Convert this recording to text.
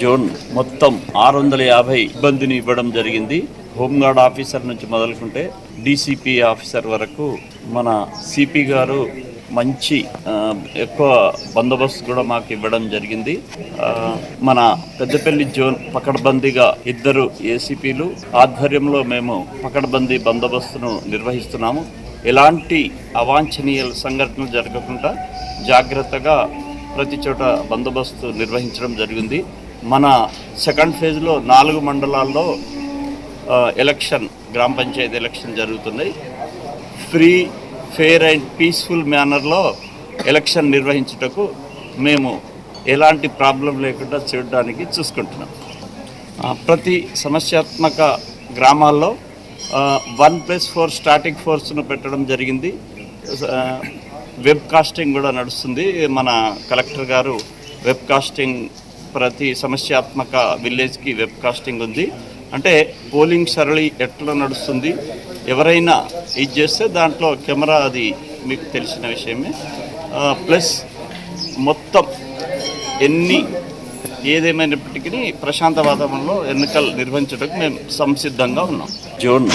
Zone మొత్తం 650 సిబ్బందిని ఇవ్వడం జరిగింది. హోంగార్డ్ ఆఫీసర్ నుంచి మొదలుకుంటే డీసీపీ ఆఫీసర్ వరకు మన సిపి గారు మంచి ఎక్కువ బందోబస్తు కూడా మాకు ఇవ్వడం జరిగింది. మన పెద్దపల్లి జోన్ పకడ్బందీగా 2 ఏసీపీలు ఆధ్వర్యంలో మేము పకడ్బందీ బందోబస్తును నిర్వహిస్తున్నాము. ఎలాంటి అవాంఛనీయ సంఘటనలు జరగకుండా జాగ్రత్తగా ప్రతి చోట బందోబస్తు నిర్వహించడం జరిగింది. మన సెకండ్ ఫేజ్లో 4 మండలాల్లో ఎలక్షన్, గ్రామ పంచాయతీ ఎలక్షన్ జరుగుతున్నాయి. ఫ్రీ, ఫెయిర్ అండ్ పీస్ఫుల్ మేనర్లో ఎలక్షన్ నిర్వహించుటకు మేము ఎలాంటి ప్రాబ్లం లేకుండా చూడడానికి చూసుకుంటున్నాం. ప్రతి సమస్యాత్మక గ్రామాల్లో 1+4 స్టాటిక్ ఫోర్స్ను పెట్టడం జరిగింది. వెబ్ కాస్టింగ్ కూడా నడుస్తుంది. మన కలెక్టర్ గారు వెబ్ కాస్టింగ్ ప్రతి సమస్యాత్మక విలేజ్కి వెబ్ కాస్టింగ్ ఉంది. అంటే పోలింగ్ సరళి ఎట్లా నడుస్తుంది, ఎవరైనా ఇది చేస్తే దాంట్లో కెమెరా, అది మీకు తెలిసిన విషయమే. ప్లస్ మొత్తం ఏదేమైనప్పటికీ ప్రశాంత వాతావరణంలో ఎన్నికలు నిర్వహించడానికి మేము సంసిద్ధంగా ఉన్నాం. జోన్